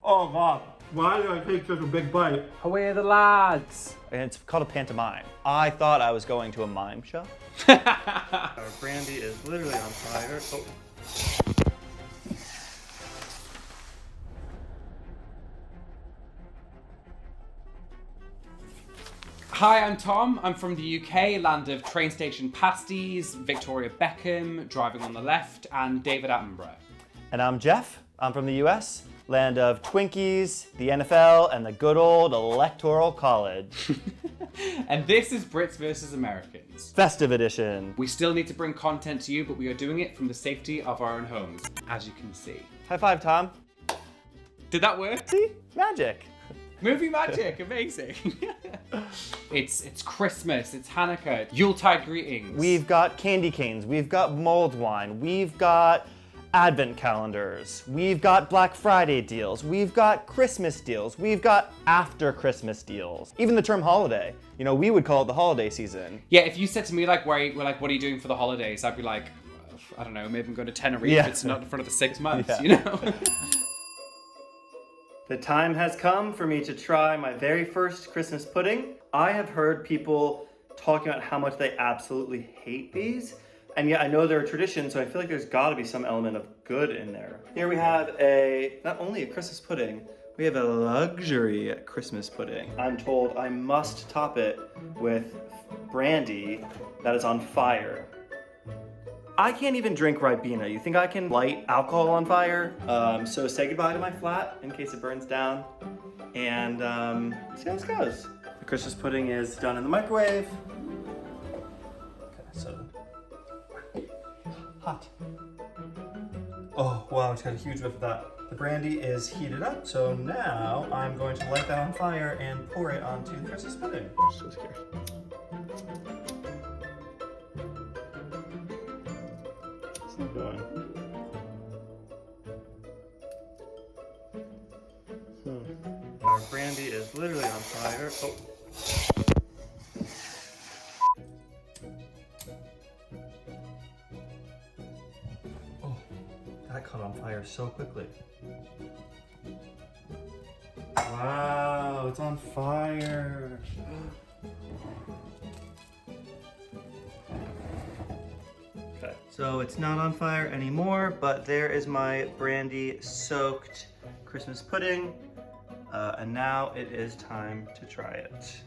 Oh God, why did I take such a big bite? Away the lads. And it's called a pantomime. I thought I was going to a mime show. Our brandy is literally on fire. Oh. Hi, I'm Tom. I'm from the UK, land of train station pasties, Victoria Beckham, driving on the left, and David Attenborough. And I'm Jeff. I'm from the US, land of Twinkies, the NFL, and the good old Electoral College. And this is Brits versus Americans. Festive edition. We still need to bring content to you, but we are doing it from the safety of our own homes, as you can see. High five, Tom. Did that work? See? Magic. Movie magic, amazing. It's Christmas, it's Hanukkah, Yuletide greetings. We've got candy canes, we've got mulled wine, we've got advent calendars, we've got Black Friday deals, we've got Christmas deals, we've got after Christmas deals. Even the term holiday, you know, we would call it the holiday season. Yeah, if you said to me like, what are you doing for the holidays? I'd be like, I don't know, maybe I'm going to Tenerife. It's not for another 6 months, you know? The time has come for me to try my very first Christmas pudding. I have heard people talking about how much they absolutely hate these, and yet I know they're a tradition, so I feel like there's gotta be some element of good in there. Here we have not only a Christmas pudding, we have a luxury Christmas pudding. I'm told I must top it with brandy that is on fire. I can't even drink Ribena. You think I can light alcohol on fire? So say goodbye to my flat in case it burns down. And see how this goes. The Christmas pudding is done in the microwave. Okay, so hot. Oh wow, it's got a huge whiff of that. The brandy is heated up, so now I'm going to light that on fire and pour it onto the Christmas pudding. I'm so scared. Going. Our brandy is literally on fire. Oh, that caught on fire so quickly. Wow, it's on fire. So it's not on fire anymore, but there is my brandy-soaked Christmas pudding, and now it is time to try it.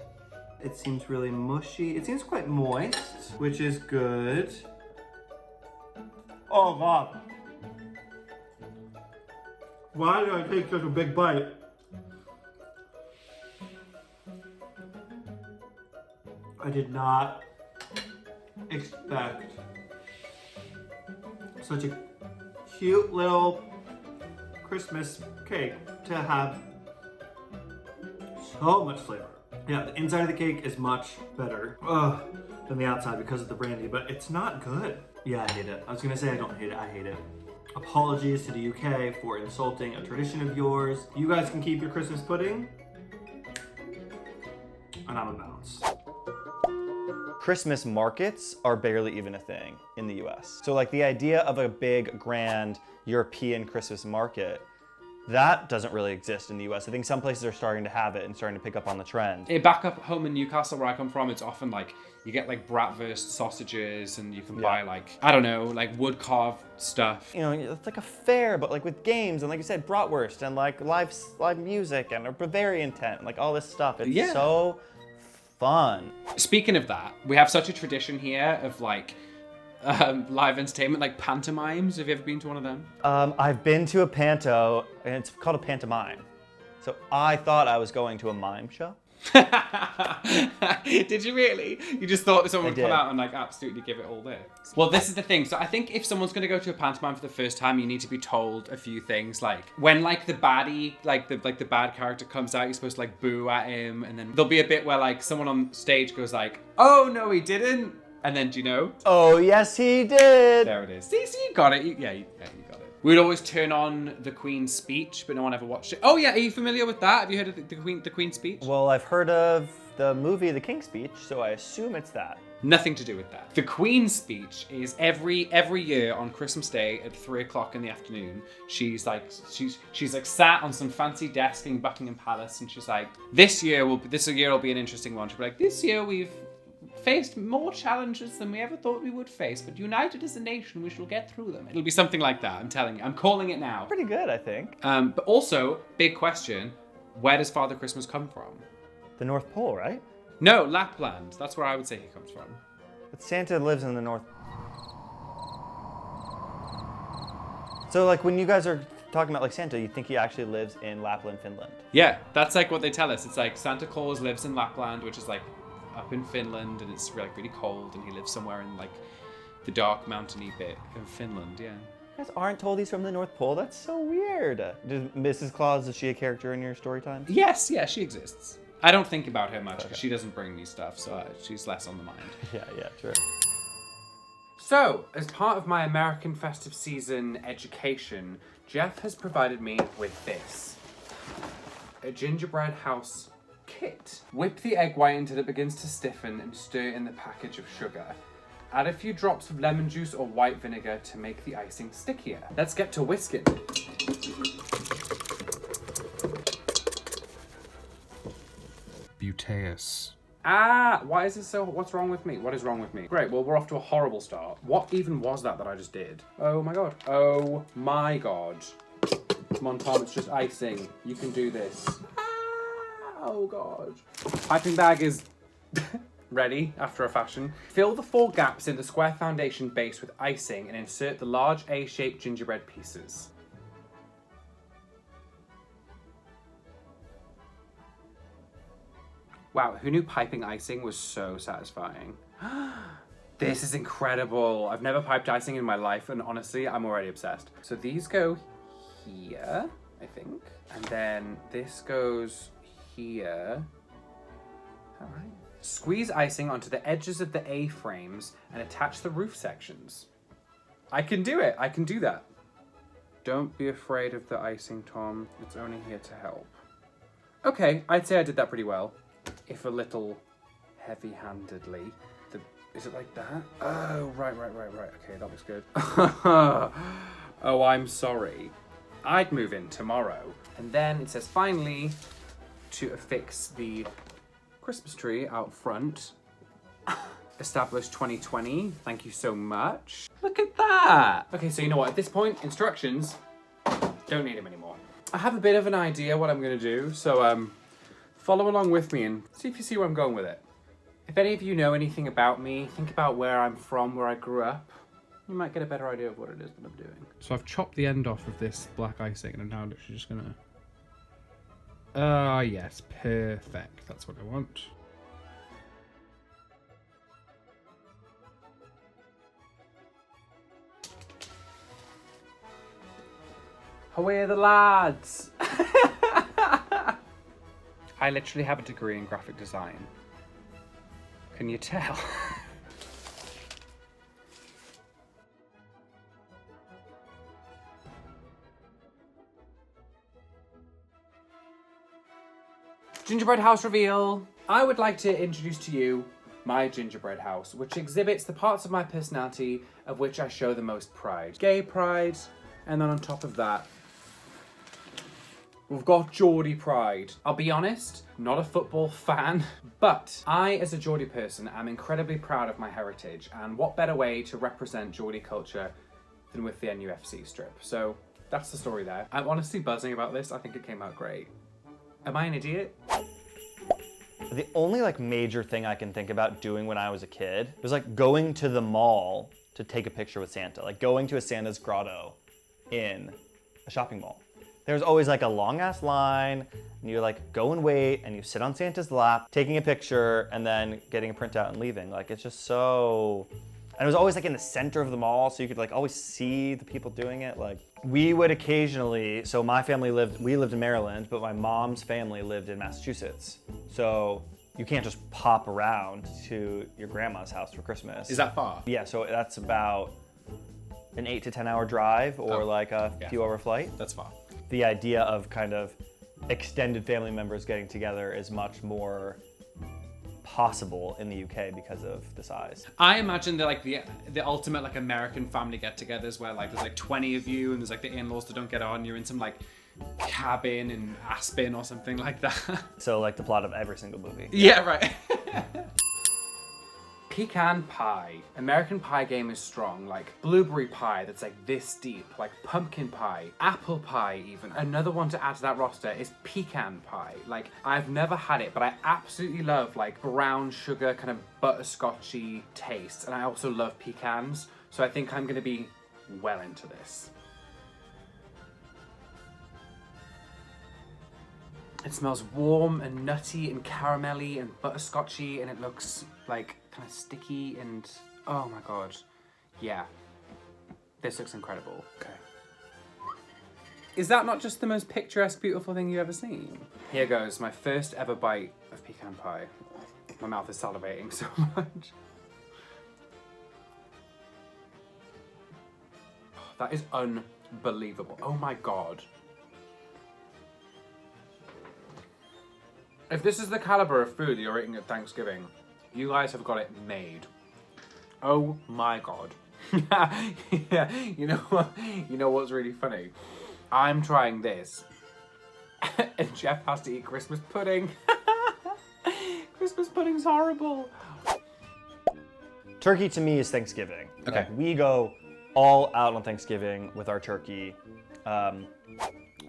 It seems really mushy. It seems quite moist, which is good. Oh God. Why did I take such a big bite? I did not expect such a cute little Christmas cake to have so much flavor. Yeah, the inside of the cake is much better than the outside because of the brandy, but it's not good. Yeah, I hate it. I was gonna say I don't hate it, I hate it. Apologies to the UK for insulting a tradition of yours. You guys can keep your Christmas pudding, and I'm a bounce. Christmas markets are barely even a thing in the US. So like the idea of a big, grand European Christmas market, that doesn't really exist in the US. I think some places are starting to have it and starting to pick up on the trend. Back up home in Newcastle where I come from, it's often like, you get like bratwurst sausages and you can buy like, I don't know, like wood carved stuff. You know, it's like a fair, but like with games and like you said, bratwurst and like live music and a Bavarian tent, like all this stuff. It's so fun. Speaking of that, we have such a tradition here of like live entertainment, like pantomimes. Have you ever been to one of them? I've been to a panto, and it's called a pantomime. So I thought I was going to a mime show. Did you really? You just thought someone would come out and like absolutely give it all there? Well, this is the thing. So I think if someone's going to go to a pantomime for the first time, you need to be told a few things. Like when like the baddie, like the bad character comes out, you're supposed to like boo at him, and then there'll be a bit where like someone on stage goes like, "Oh no, he didn't," and then do you know? Oh yes, he did. There it is. See, you got it. You got it. We'd always turn on the Queen's speech, but no one ever watched it. Oh yeah, are you familiar with that? Have you heard of the Queen's speech? Well, I've heard of the movie The King's Speech, so I assume it's that. Nothing to do with that. The Queen's speech is every year on Christmas Day at 3:00 in the afternoon. She's like sat on some fancy desk in Buckingham Palace, and she's like, this year will be an interesting one. She'll be like, this year we've faced more challenges than we ever thought we would face, but united as a nation, we shall get through them. It'll be something like that. I'm telling you. I'm calling it now. Pretty good, I think. But also, big question: where does Father Christmas come from? The North Pole, right? No, Lapland. That's where I would say he comes from. But Santa lives in the North. So, like, when you guys are talking about, like, Santa, you think he actually lives in Lapland, Finland? Yeah, that's like what they tell us. It's like Santa Claus lives in Lapland, which is like up in Finland, and it's like really cold, and he lives somewhere in like the dark mountainy bit of Finland. Yeah. You guys aren't told he's from the North Pole? That's so weird. Mrs. Claus, is she a character in your story time? Yes, yeah, she exists. I don't think about her much because she doesn't bring me stuff, so she's less on the mind. Yeah, true. So, as part of my American festive season education, Jeff has provided me with this. A Gingerbread House kit. Whip the egg white until it begins to stiffen and stir in the package of sugar. Add a few drops of lemon juice or white vinegar to make the icing stickier. Let's get to whisking. Buteus. Why is this so? What's wrong with me? What is wrong with me? Great, well, we're off to a horrible start. What even was that I just did? Oh my god. Oh my god. Come on, Tom, it's just icing. You can do this. Oh god. Piping bag is ready after a fashion. Fill the 4 gaps in the square foundation base with icing and insert the large A-shaped gingerbread pieces. Wow, who knew piping icing was so satisfying? This is incredible. I've never piped icing in my life, and honestly, I'm already obsessed. So these go here, I think. And then this goes here. All right. Squeeze icing onto the edges of the A-frames and attach the roof sections. I can do it. I can do that. Don't be afraid of the icing, Tom. It's only here to help. Okay, I'd say I did that pretty well. If a little heavy-handedly. Is it like that? Oh, right. Okay, that looks good. Oh, I'm sorry. I'd move in tomorrow. And then it says, finally, to affix the Christmas tree out front. Established 2020. Thank you so much. Look at that. Okay, so you know what? At this point, instructions, don't need them anymore. I have a bit of an idea what I'm going to do, so follow along with me and see if you see where I'm going with it. If any of you know anything about me, think about where I'm from, where I grew up, you might get a better idea of what it is that I'm doing. So I've chopped the end off of this black icing and I'm now literally just gonna... yes, perfect. That's what I want. Away the lads! I literally have a degree in graphic design. Can you tell? Gingerbread house reveal. I would like to introduce to you my gingerbread house, which exhibits the parts of my personality of which I show the most pride. Gay pride, and then on top of that, we've got Geordie pride. I'll be honest, not a football fan, but I, as a Geordie person, am incredibly proud of my heritage, and what better way to represent Geordie culture than with the NUFC strip. So that's the story there. I'm honestly buzzing about this. I think it came out great. Am I an idiot? The only like major thing I can think about doing when I was a kid was like going to the mall to take a picture with Santa, like going to a Santa's grotto in a shopping mall. There's always like a long ass line and you like go and wait and you sit on Santa's lap, taking a picture and then getting a printout and leaving. Like it's just so, and it was always like in the center of the mall so you could like always see the people doing it. Like we would occasionally, so my family we lived in Maryland, but my mom's family lived in Massachusetts. So you can't just pop around to your grandma's house for Christmas. Is that far? Yeah, so that's about an 8 to 10 hour drive or like a few hour flight. That's far. The idea of kind of extended family members getting together is much more possible in the UK because of the size. I imagine they're like the ultimate like American family get-togethers where like there's like 20 of you and there's like the in-laws that don't get on. You're in some like cabin in Aspen or something like that. So like the plot of every single movie. Yeah, right. Pecan pie. American pie game is strong, like blueberry pie that's like this deep, like pumpkin pie, apple pie even. Another one to add to that roster is pecan pie. Like, I've never had it, but I absolutely love like brown sugar, kind of butterscotchy taste. And I also love pecans, so I think I'm gonna be well into this. It smells warm and nutty and caramelly and butterscotchy, and it looks like kind of sticky and oh my god. Yeah. This looks incredible. Okay. Is that not just the most picturesque, beautiful thing you've ever seen? Here goes, my first ever bite of pecan pie. My mouth is salivating so much. Oh, that is unbelievable. Oh my god. If this is the caliber of food you're eating at Thanksgiving, you guys have got it made. Oh my god. Yeah, you know what? You know what's really funny? I'm trying this, and Jeff has to eat Christmas pudding. Christmas pudding's horrible. Turkey to me is Thanksgiving. Okay. Like, we go all out on Thanksgiving with our turkey.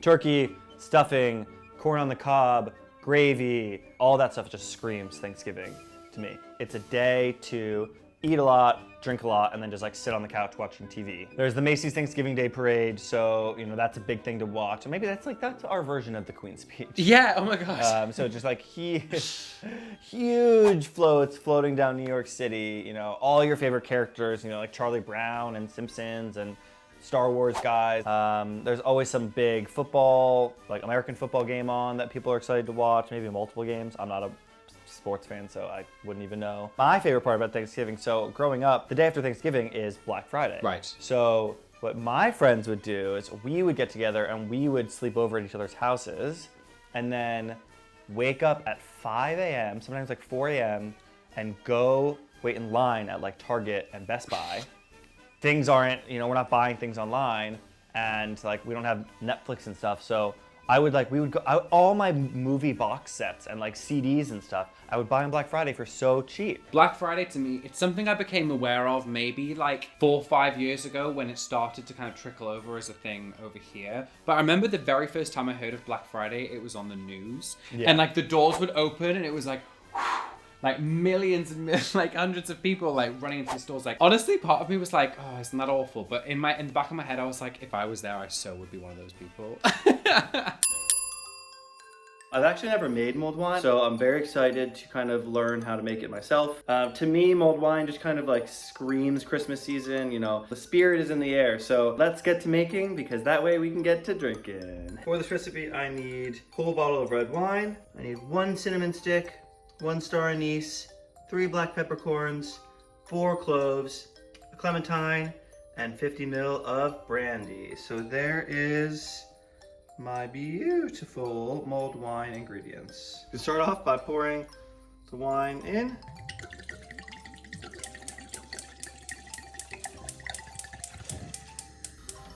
Turkey, stuffing, corn on the cob, gravy, all that stuff just screams Thanksgiving to me. It's a day to eat a lot, drink a lot, and then just like sit on the couch watching TV. There's the Macy's Thanksgiving Day Parade, so you know that's a big thing to watch. And maybe that's our version of the Queen's Speech. Yeah, oh my gosh. So just like huge floats floating down New York City, you know, all your favorite characters, you know, like Charlie Brown and Simpsons and Star Wars guys. There's always some big football, like American football game on that people are excited to watch, maybe multiple games. I'm not a sports fan, so I wouldn't even know. My favorite part about Thanksgiving, so growing up, the day after Thanksgiving is Black Friday. Right. So what my friends would do is we would get together and we would sleep over at each other's houses and then wake up at 5 a.m., sometimes like 4 a.m., and go wait in line at like Target and Best Buy. Things aren't, you know, we're not buying things online, and like we don't have Netflix and stuff, so we would go, all my movie box sets and like CDs and stuff, I would buy on Black Friday for so cheap. Black Friday to me, it's something I became aware of maybe like 4 or 5 years ago when it started to kind of trickle over as a thing over here. But I remember the very first time I heard of Black Friday, it was on the news. Yeah. And like the doors would open and it was like, like millions and like hundreds of people like running into the stores. Like honestly, part of me was like, oh, isn't that awful? But in the back of my head, I was like, if I was there, I so would be one of those people. I've actually never made mulled wine, so I'm very excited to kind of learn how to make it myself. To me, mulled wine just kind of like screams Christmas season, you know, the spirit is in the air. So let's get to making, because that way we can get to drinking. For this recipe, I need a whole bottle of red wine. I need 1 cinnamon stick, 1 star anise, 3 black peppercorns, 4 cloves, a clementine, and 50 ml of brandy. So there is my beautiful mulled wine ingredients. You start off by pouring the wine in.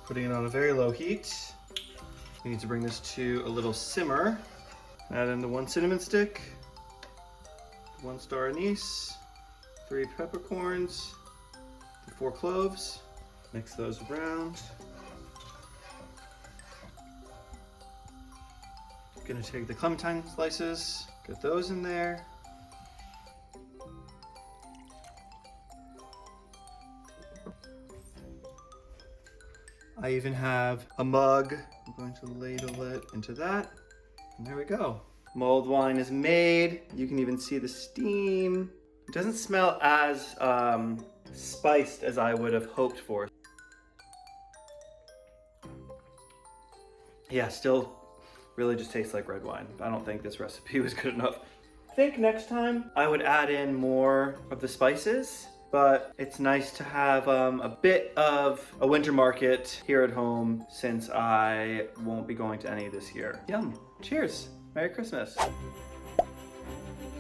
Putting it on a very low heat. You need to bring this to a little simmer. Add in the 1 cinnamon stick, 1 star anise, 3 peppercorns, 4 cloves. Mix those around. Gonna take the clementine slices, get those in there. I even have a mug. I'm going to ladle it into that. And there we go. Mulled wine is made. You can even see the steam. It doesn't smell as spiced as I would have hoped for. Yeah, still really just tastes like red wine. I don't think this recipe was good enough. I think next time I would add in more of the spices, but it's nice to have a bit of a winter market here at home since I won't be going to any this year. Yum. Cheers. Merry Christmas.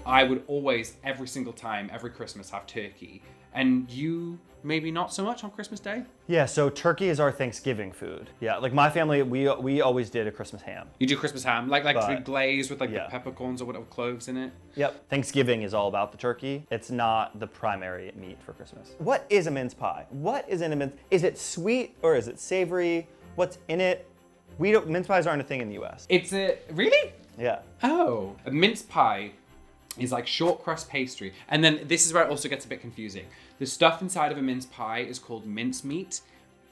I would always, every single time, every Christmas, have turkey. And you maybe not so much on Christmas Day? Yeah, so turkey is our Thanksgiving food. Yeah, like my family, we always did a Christmas ham. You do Christmas ham, like the But, glaze with like yeah. the peppercorns or whatever, cloves in it? Yep. Thanksgiving is all about the turkey. It's not the primary meat for Christmas. What is a mince pie? What is in a mince? Is it sweet or is it savory? What's in it? Mince pies aren't a thing in the US. Really? Yeah. Oh. A mince pie is like short crust pastry. And then this is where it also gets a bit confusing. The stuff inside of a mince pie is called mince meat,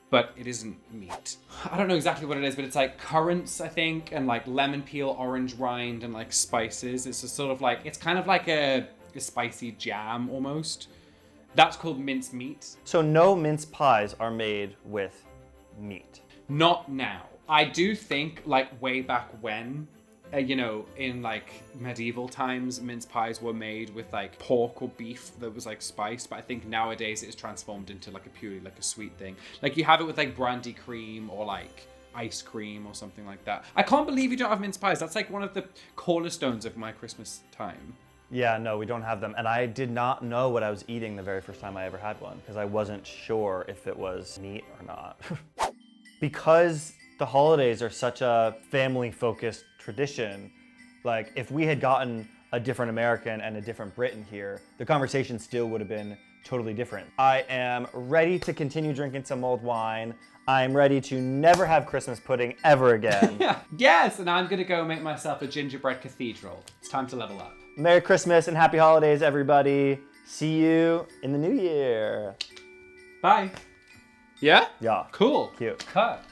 but it isn't meat. I don't know exactly what it is, but it's like currants, I think, and like lemon peel, orange rind, and like spices. It's a sort of like, it's kind of like a spicy jam almost. That's called mince meat. So no mince pies are made with meat. Not now. I do think like way back when, in like medieval times, mince pies were made with like pork or beef that was like spiced. But I think nowadays it's transformed into like a purely like a sweet thing. Like you have it with like brandy cream or like ice cream or something like that. I can't believe you don't have mince pies. That's like one of the cornerstones of my Christmas time. Yeah, no, we don't have them. And I did not know what I was eating the very first time I ever had one because I wasn't sure if it was meat or not. Because the holidays are such a family-focused tradition, like if we had gotten a different American and a different Briton here, the conversation still would have been totally different. I am ready to continue drinking some mulled wine. I'm ready to never have Christmas pudding ever again. Yes, and I'm gonna go make myself a gingerbread cathedral. It's time to level up. Merry Christmas and happy holidays, everybody. See you in the new year. Bye. Yeah? Yeah. Cool. Cute. Cut.